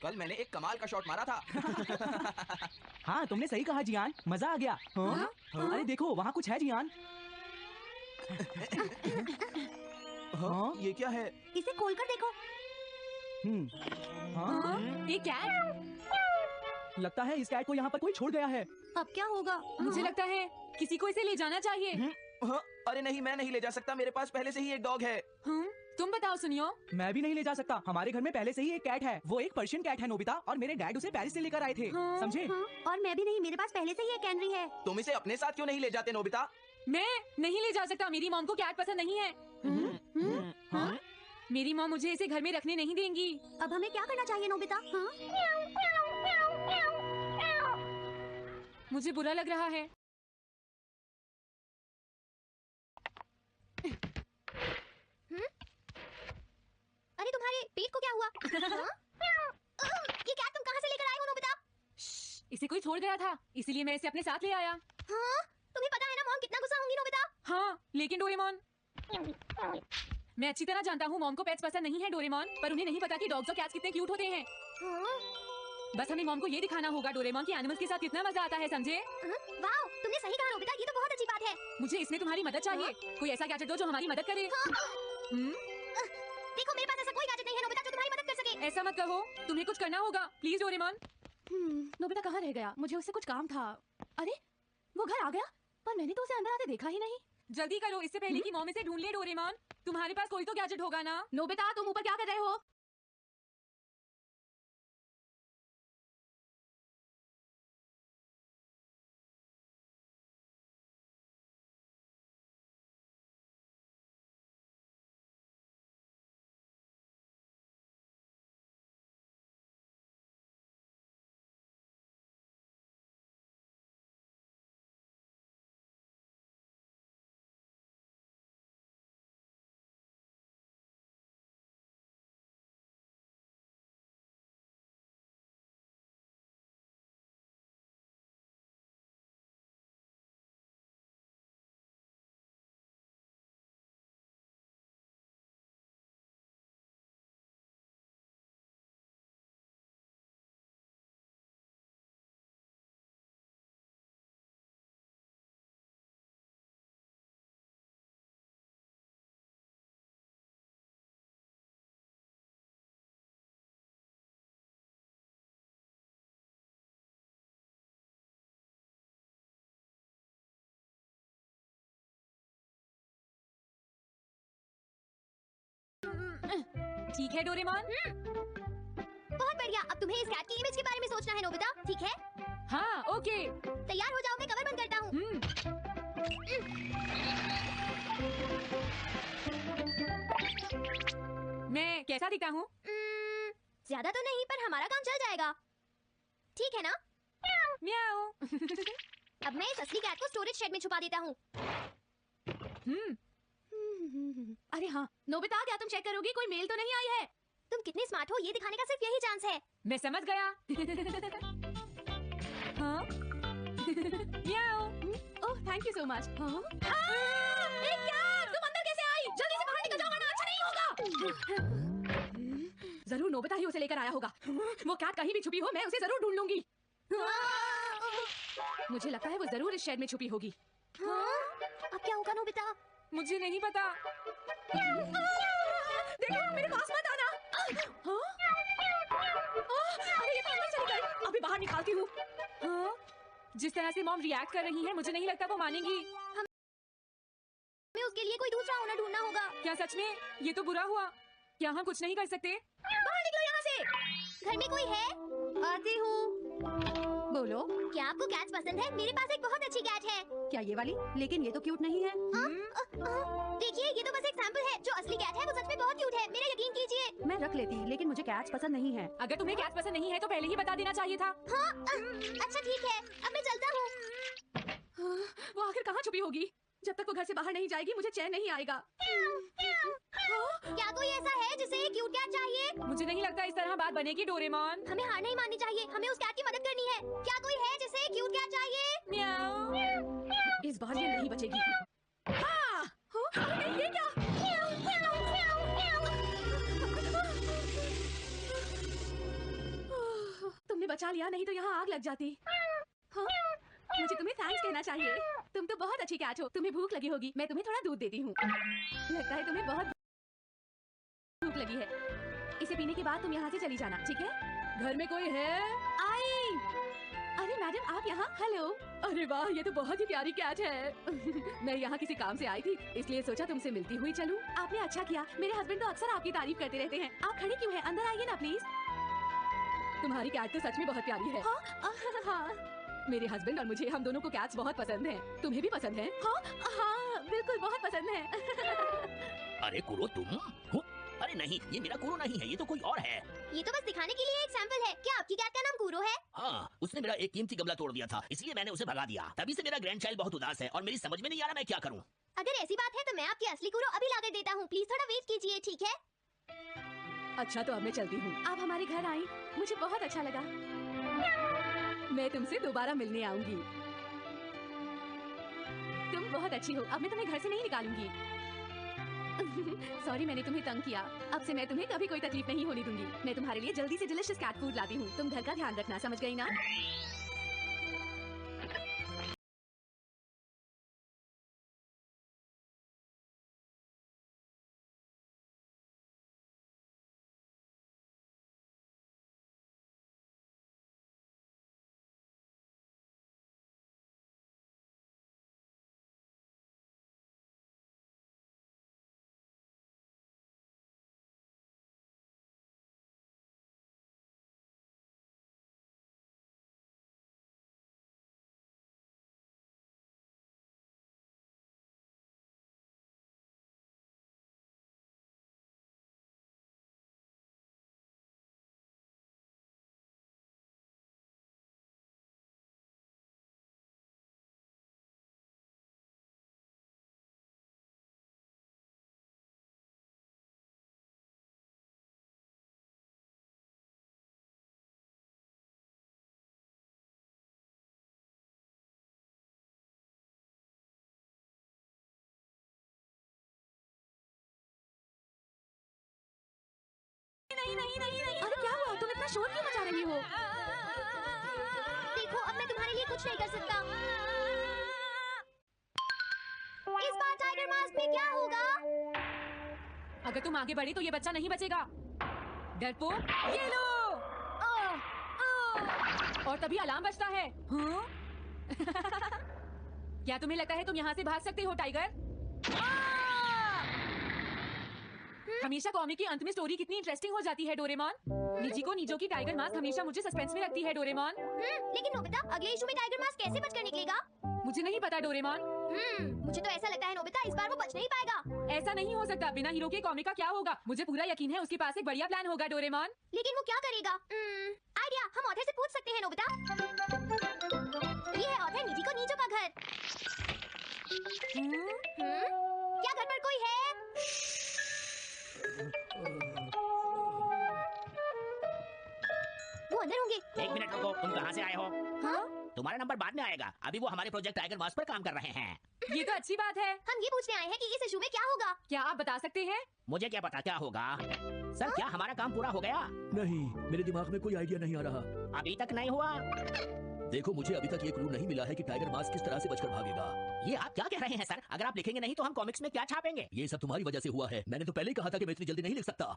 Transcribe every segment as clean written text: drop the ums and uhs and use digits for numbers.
कल मैंने एक कमाल का शॉट मारा था। हाँ तुमने सही कहा जियान, मजा आ गया। हाँ? अरे देखो वहाँ कुछ है जियान। हाँ? ये क्या है? इसे खोलकर देखो। हाँ? ये कैट, लगता है इस कैट को यहाँ पर कोई छोड़ गया है। अब क्या होगा? मुझे लगता है किसी को इसे ले जाना चाहिए। हाँ? अरे नहीं, मैं नहीं ले जा सकता, मेरे पास पहले से ही एक डॉग है। तुम बताओ सुनियो। मैं भी नहीं ले जा सकता, हमारे घर में पहले से ही एक कैट है। वो एक पर्शियन कैट है नोबिता, और मेरे डैड उसे पेरिस से लेकर आए थे। समझे? और मैं भी नहीं, मेरे पास पहले से ही एक कैनरी है। तुम इसे अपने साथ क्यों नहीं ले जाते नोबिता? मैं नहीं ले जा सकता, मेरी मॉम को कैट पसंद नहीं है। हाँ? मेरी मॉम मुझे इसे घर में रखने नहीं देंगी। अब हमें क्या करना चाहिए नोबिता? हाँ? मुझे बुरा लग रहा है। अरे तुम्हारे पेट को क्या हुआ? हाँ? ये कैट तुम कहाँ से लेकर आए हो नोबिता? इसे कोई छोड़ गया था, इसीलिए मैं इसे अपने साथ ले आया। हाँ? तुम्हें पता है ना मॉम कितना गुस्सा होंगी नोबिता? हाँ, लेकिन डोरेमोन, मैं अच्छी तरह जानता हूँ मॉम को पेट्स पसंद नहीं है डोरेमोन, पर उन्हें नहीं पता कि डॉग्स और कैट्स कितने क्यूट होते हैं। हाँ? बस हमें मॉम को ये दिखाना होगा डोरेमोन कि एनिमल्स के साथ कितना मजा आता है, समझे? वाह, तुमने सही कहा नोबिता, ये तो बहुत अच्छी बात है। मुझे इसमें तुम्हारी मदद चाहिए। कोई ऐसा गैजेट दो जो हमारी मदद करे। देखो मेरे पास ऐसा कोई गैजेट नहीं है नोबिता जो तुम्हारी मदद कर सके। ऐसा मत कहो, तुम्हें कुछ करना होगा, प्लीज डोरेमोन। नोबिता कहाँ रह गया? मुझे उससे कुछ काम था। अरे वो घर आ गया, पर मैंने तो उसे अंदर आते देखा ही नहीं। जल्दी करो, इससे पहले कि मॉम इसे ढूंढ ले। डोरेमोन, तुम्हारे पास कोई तो गैजेट होगा ना? नोबिता तुम ऊपर क्या कर रहे हो? ठीक है डोरेमोन। बहुत बढ़िया, अब तुम्हें इस कैट की इमेज के बारे में सोचना है नोबिता, ठीक है? हाँ ओके। तैयार हो जाओ, मैं कवर बंद करता हूँ। मैं कैसा दिखता हूँ? ज्यादा तो नहीं, पर हमारा काम चल जाएगा, ठीक है ना? म्याऊ। अब मैं इस असली कैट को स्टोरेज शेड में छुपा देता हूँ। अरे हाँ नोबिता, क्या तुम चेक करोगी कोई मेल तो नहीं आई है? तुम कितने स्मार्ट हो, ये दिखाने का सिर्फ यही चांस है। मैं समझ गया। हाँ? म्याऊ। Oh thank you so much. तुम अंदर कैसे आई? जल्दी से बाहर निकल जाओ वरना अच्छा नहीं होगा। जरूर नोबिता ही उसे लेकर आया होगा। वो कैट कहीं भी छुपी हो, मैं उसे जरूर ढूंढ लूंगी। मुझे लगता है वो जरूर इस शेड में छुपी होगी। अब क्या होगा नोबिता? मुझे नहीं पता। देखो मेरे पास मत आना। अरे ये तो अंदर चली गई, अभी बाहर निकालती हूँ। हाँ? जिस तरह से मॉम रिएक्ट कर रही है, मुझे नहीं लगता वो मानेगी। हमें उसके लिए कोई दूसरा ओनर ढूंढना होगा। क्या सच में? ये तो बुरा हुआ। क्या हम कुछ नहीं कर सकते? बाहर निकलो यहाँ से। घर में कोई है? आती हूँ। बोलो। क्या आपको कैट्स पसंद है? मेरे पास एक बहुत अच्छी कैट है। क्या ये वाली? लेकिन ये तो क्यूट नहीं है। देखिए ये तो बस एक सैंपल है, जो असली कैट है वो सच में बहुत क्यूट है, मेरा यकीन कीजिए। मैं रख लेती, लेकिन मुझे कैट्स पसंद नहीं है। अगर तुम्हें कैट्स पसंद नहीं है तो पहले ही बता देना चाहिए था। हाँ, अच्छा ठीक है, अब मैं चलता हूँ। वो आखिर कहाँ छुपी होगी? जब तक वो घर से बाहर नहीं जाएगी मुझे चैन नहीं आएगा। क्या कोई ऐसा है जिसे एक क्यूट कैट चाहिए? मुझे नहीं लगता इस तरह बात बनेगी डोरेमोन। हमें हार नहीं माननी चाहिए, हमें उस कैट की मदद करनी है। क्या कोई है जिसे एक क्यूट कैट चाहिए? म्याऊ। इस बार ये नहीं बचेगी। हाँ! नहीं, ये क्या? बचा लिया, नहीं तो यहाँ आग लग जाती। हाँ? मुझे तुम्हें थैंक्स कहना चाहिए। तुम तो बहुत अच्छी कैट हो। तुम्हें भूख लगी होगी, मैं तुम्हें थोड़ा दूध देती हूँ। लगता है तुम्हें बहुत भूख लगी है। इसे पीने के बाद तुम यहाँ से चली जाना, ठीक है? घर में कोई है? आई! अरे मैडम, आप यहाँ? हेलो। अरे वाह, ये तो बहुत ही प्यारी कैट है। मैं यहाँ किसी काम से आई थी, इसलिए सोचा तुमसे मिलती हुई चलूं। आपने अच्छा किया। मेरे हस्बैंड तो अक्सर आपकी तारीफ करते रहते हैं। आप खड़ी क्यों हैं? अंदर आइए ना प्लीज। तुम्हारी कैट तो सच में बहुत प्यारी है। हाँ, हाँ। मेरे हस्बैंड और मुझे, हम दोनों को कैट्स बहुत पसंद हैं। तुम्हें भी पसंद है? हाँ, हाँ, बिल्कुल बहुत पसंद है। अरे कुरो तुम हो? अरे नहीं, ये मेरा कुरो नहीं है, ये तो कोई और है। ये तो बस दिखाने के लिए एक सैंपल है। क्या आपकी कैट का नाम कूरो है? हाँ, उसने मेरा एक कीमती गमला तोड़ दिया था, इसलिए मैंने उसे भगा दिया। तभी से मेरा ग्रैंड चाइल्ड बहुत उदास है और मेरी समझ में नहीं आ रहा मैं क्या करूँ। अगर ऐसी बात है तो मैं आपकी असली कूरो अभी लाकर देता हूँ। प्लीज थोड़ा वेट कीजिए, ठीक है? अच्छा, तो अब मैं चलती हूँ। आप हमारे घर आई, मुझे बहुत अच्छा लगा। मैं तुमसे दोबारा मिलने आऊंगी। तुम बहुत अच्छी हो। अब मैं तुम्हें घर से नहीं निकालूंगी। सॉरी, मैंने तुम्हें तंग किया। अब से मैं तुम्हें कभी कोई तकलीफ नहीं होने दूंगी। मैं तुम्हारे लिए जल्दी से डिलीशियस कैट फूड लाती हूँ। तुम घर का ध्यान रखना, समझ गई ना? अरे क्या हुआ? तुम इतना शोर क्यों मचा रही हो? देखो, अब मैं तुम्हारे लिए कुछ नहीं कर सकता। इस बार टाइगर मास्क में क्या होगा? अगर तुम आगे बढ़े तो ये बच्चा नहीं बचेगा। डरपोक, ये लो। और तभी अलार्म बजता है। हाँ? क्या तुम्हें लगता है तुम यहाँ से भाग सकते हो, टाइगर? हमेशा कॉमिक के अंत में स्टोरी कितनी इंटरेस्टिंग हो जाती है, डोरेमोन। निजी को नीजो की टाइगर मास्क हमेशा मुझे सस्पेंस में रखती है, डोरेमोन। लेकिन नोबिता, अगले इशू में टाइगर मास्क कैसे बचकर निकलेगा? मुझे नहीं पता, डोरेमोन। मुझे तो ऐसा लगता है नोबिता, इस बार वो बच नहीं पाएगा। ऐसा नहीं हो सकता। बिना हीरो के कॉमिक का क्या होगा? मुझे पूरा यकीन है उसके पास एक बढ़िया प्लान होगा, डोरेमोन। लेकिन वो क्या करेगा? आइडिया, हम ऑथर से पूछ सकते हैं नोबिता। ये है ऑथर निजी को नीजो का घर। क्या घर पर कोई है? वो अंदर होंगे। एक मिनट रुको, तुम कहाँ से आए हो? हाँ? तुम्हारा नंबर बाद में आएगा, अभी वो हमारे प्रोजेक्ट टाइगर मास्क पर काम कर रहे हैं। ये तो अच्छी बात है। हम ये पूछने आए हैं कि इस इशू में क्या होगा। क्या आप बता सकते हैं? मुझे क्या पता क्या होगा। सर, क्या हमारा काम पूरा हो गया? नहीं, मेरे दिमाग में कोई आइडिया नहीं आ रहा। अभी तक नहीं हुआ। देखो, मुझे अभी तक ये क्लू नहीं मिला है कि टाइगर मास्क किस तरह से बचकर भागेगा। ये आप क्या कह रहे हैं सर? अगर आप लिखेंगे नहीं तो हम कॉमिक्स में क्या छापेंगे? ये सब तुम्हारी वजह से हुआ है। मैंने तो पहले ही कहा था कि मैं इतनी जल्दी नहीं लिख सकता।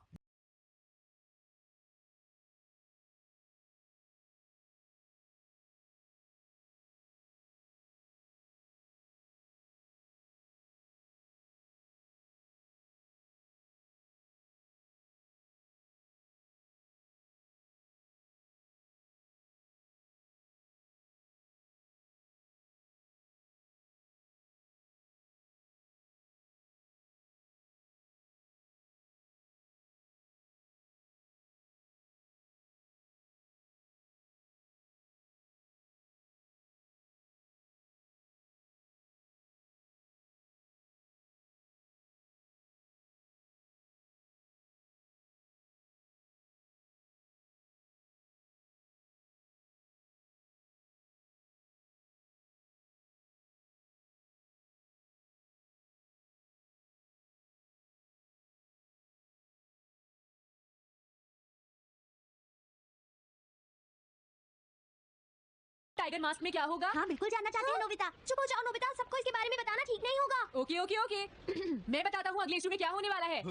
टाइगर मास्क में क्या होगा? हाँ बिल्कुल जानना चाहते हैं नोबिता। चुप हो जाओ नोबिता, सबको इसके बारे में बताना ठीक नहीं होगा। ओके ओके ओके मैं बताता हूँ अगले इशू में क्या होने वाला है।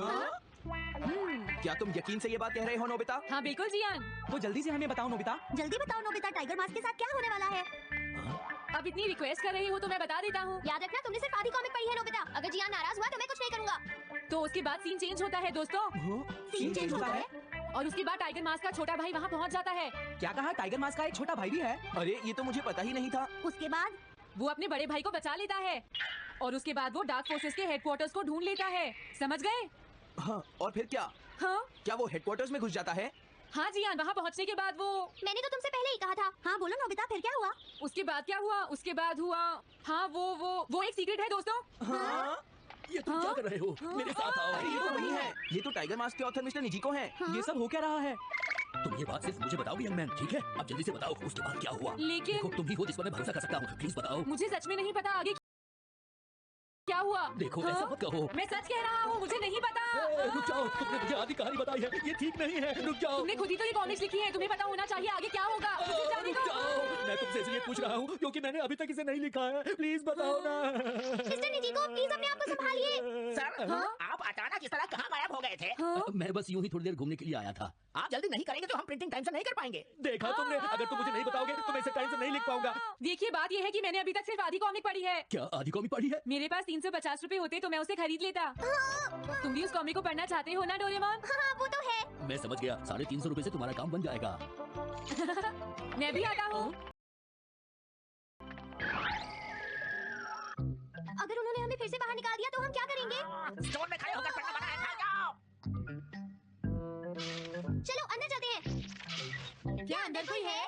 क्या तुम यकीन से ये बात कह रहे हो नोबिता? हाँ बिल्कुल जियान। तो जल्दी से हमें बताओ नोबिता। जल्दी बताओ नोबिता, टाइगर मास्क के साथ क्या होने वाला है? अब इतनी रिक्वेस्ट कर रही हो तो मैं बता देता हूँ। याद रखना तुमने सिर्फ आधी कॉमिक पढ़ी है नोबिता। अगर जियान नाराज हुआ तो मैं कुछ नहीं करूँगा। तो उसके बाद सीन चेंज होता है दोस्तों, सीन चेंज होता है? और उसके बाद टाइगर मास्क का छोटा भाई वहाँ पहुँच जाता है। क्या कहा? टाइगर मास्क का एक छोटा भाई भी है? अरे ये तो मुझे पता ही नहीं था। उसके बाद वो अपने बड़े भाई को बचा लेता है और उसके बाद वो डार्क फोर्सेस के हेडक्वार्टर्स को ढूंढ लेता है। समझ गए? हाँ, और फिर क्या? हाँ क्या वो हेडक्वार्टर्स में घुस जाता है? हाँ जियान, वहाँ पहुँचने के बाद वो मैंने तो तुमसे पहले ही कहा था। हाँ बोलो नोबिता, फिर क्या हुआ? उसके बाद क्या हुआ? उसके बाद हुआ हाँ वो एक सीक्रेट है दोस्तों। हाँ? ये तुम क्या कर रहे हो? मेरे साथ आओ। अरे ये तो वही है, ये तो टाइगर मास्क के ऑथर मिस्टर निजिको हैं। ये सब हो क्या रहा है? तुम ये बात सिर्फ मुझे बताओ यंग मैन, ठीक है? अब जल्दी से बताओ उसके बाद क्या हुआ। लेकिन देखो तुम ही हो जिस पर मैं भरोसा कर सकता हूँ, प्लीज बताओ। मुझे सच में नहीं पता आगे क्या हुआ। देखो हाँ? ऐसा मत कहो। मैं सच कह रहा हूँ, मुझे नहीं पता। रुक जाओ, तुमने मुझे आधी कहानी बताई है, ये ठीक नहीं है। रुक जाओ, तुमने खुद ही तो ये कॉमिक्स लिखी है, तुम्हें पता होना चाहिए आगे क्या होगा। मुझे जाने रुक दो। जाओ। मैं तुमसे इसलिए पूछ रहा हूँ क्योंकि मैंने अभी तक इसे नहीं लिखा है। प्लीज बताओ ना। मिस्टर निजिको प्लीज अपने आप को संभालिए। सर आप अचानक इस तरह कहाँ गायब हो गए थे? मैं बस यूं ही थोड़ी देर घूमने के लिए आया था। आप जल्दी नहीं करेंगे तो हम प्रिंटिंग टाइम से नहीं कर पाएंगे। देखा तुमने, अगर तुम मुझे नहीं बताओगे तो मैं इसे टाइम से नहीं लिख पाऊंगा। देखिए बात ये है कि मैंने अभी तक सिर्फ आधी कॉमिक पढ़ी है। क्या आधी कॉपी पढ़ी है? मेरे पास 350 रुपए होते तो मैं उसे खरीद लेता। तुम भी उस कॉमिक को पढ़ना चाहते हो ना डोरेमोन? हाँ वो तो है। मैं समझ गया, 350 रुपए से तुम्हारा काम बन जाएगा। मैं भी आता हूँ। अगर उन्होंने हमें फिर से बाहर निकाल दिया तो हम क्या करेंगे? स्टोर में खड़े होकर पढ़ना मना है, भाग जाओ। चलो अंदर चलते हैं। क्या अंदर कोई है?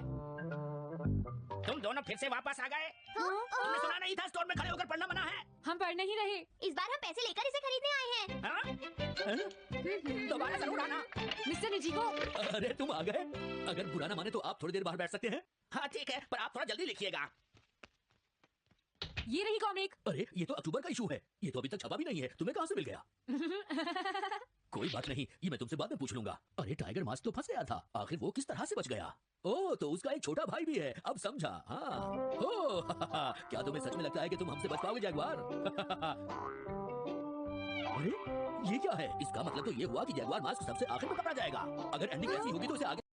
तुम दोनों फिर से वापस आ गए। हाँ? तुमने सुना नहीं था स्टोर में खड़े होकर पढ़ना मना है? हम पढ़ नहीं रहे। इस बार हम पैसे लेकर इसे खरीदने आए हैं। हाँ? दोबारा जरूर आना। मिस्टर निजिको, अरे तुम आ गए। अगर बुरा ना माने तो आप थोड़ी देर बाहर बैठ सकते हैं। हाँ ठीक है, पर आप थोड़ा जल्दी लिखिएगा। ये रही कॉमिक। अरे ये तो अक्टूबर का इशू है, ये तो अभी तक छपा भी नहीं है। तुम्हें कहाँ से मिल गया? कोई बात नहीं, ये मैं तुमसे बाद में पूछ लूंगा। अरे टाइगर मास्क तो फंस गया था, आखिर वो किस तरह से बच गया? ओह तो उसका एक छोटा भाई भी है, अब समझा। हाँ ओह क्या तुम्हें सच में लगता है कि तुम हमसे बच पाओगे जैगुआर? अरे ये क्या है? इसका मतलब तो ये हुआ कि जैगुआर मास्क सबसे आखिर में पकड़ा जाएगा। अगर एंडिंग ऐसी होगी तो इसे आगे